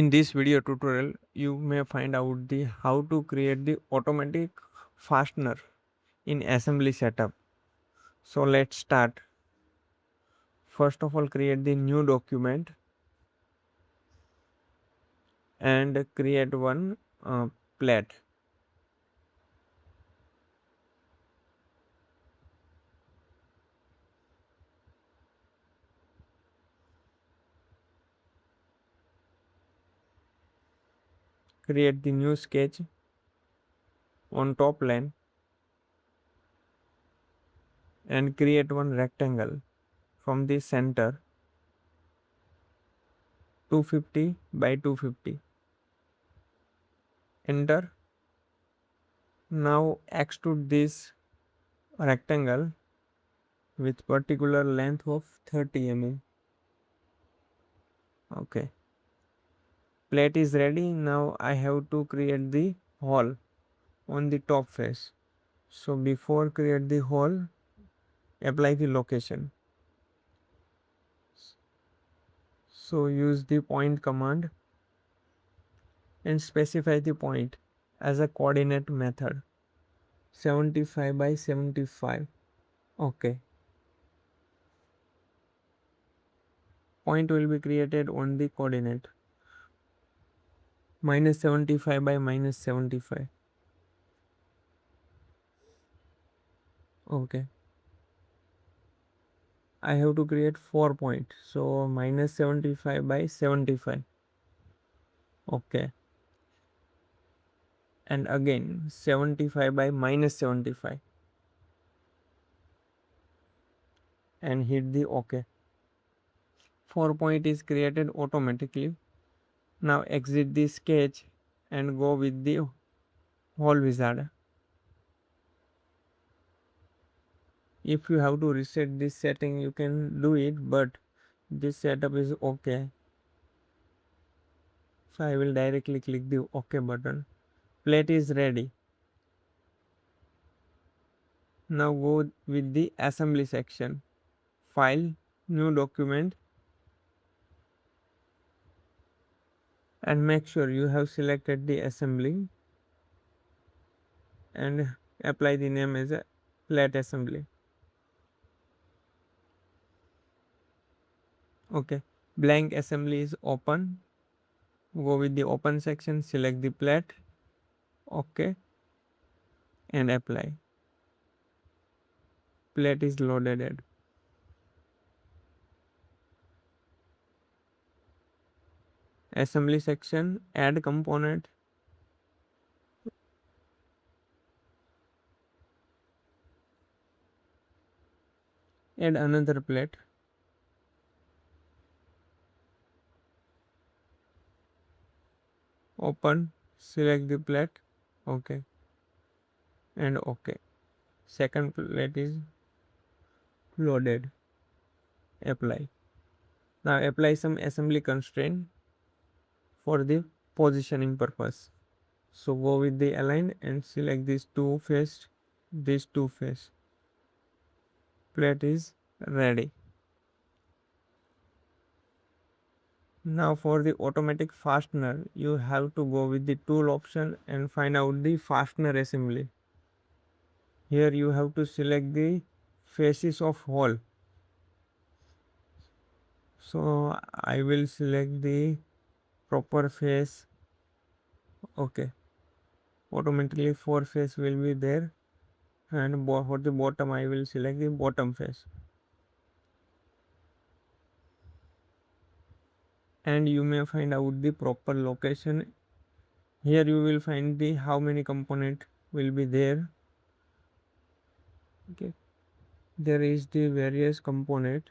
In this video tutorial, you may find out the how to create the automatic fastener in assembly setup. So let's start. First of all, create the new document and create one plate. Create the new sketch on top line and create one rectangle from the center 250 by 250. Enter. Now extrude this rectangle with particular length of 30 mm. Okay. Plate is ready. Now I have to create the hole on the top face. So before create the hole, apply the location. So use the point command and specify the point as a coordinate method 75 by 75. Okay. Point will be created on the coordinate minus 75 by minus 75. Okay. I have to create 4 points. So minus 75 by 75. Okay. And again 75 by minus 75 and hit the OK. 4 point is created automatically. Now exit the sketch and go with the hole wizard. If you have to reset this setting, you can do it, but this setup is okay. So I will directly click the OK button. Plate is ready. Now go with the assembly section. File, new document, and make sure you have selected the assembly and apply the name as a plate assembly. Okay, blank assembly is open. Go with the open section, select the plate. Okay, and apply. Plate is loaded. Assembly section, add component. Add another plate. Open, select the plate. Okay, and okay. Second plate is loaded. Apply. Now apply some assembly constraint for the positioning purpose. So go with the align and select these two face. These two face. Plate is ready. Now for the automatic fastener, you have to go with the tool option and find out the fastener assembly. Here you have to select the faces of hole. So I will select the proper face. Okay. Automatically 4 face will be there, and for the bottom I will select the bottom face. And you may find out the proper location. Here you will find the how many component will be there. Okay, there is the various component.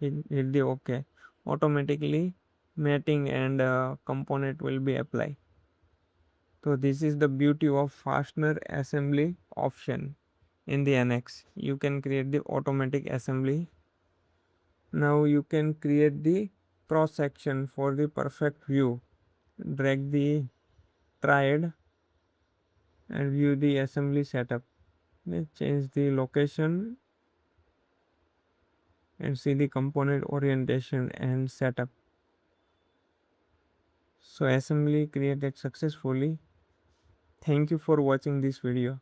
Hit the OK. Automatically matting and component will be applied. So this is the beauty of fastener assembly option in the NX. You can create the automatic assembly. Now you can create the cross section for the perfect view. Drag the triad and view the assembly setup. Change the location and see the component orientation and setup. So assembly created successfully. Thank you for watching this video.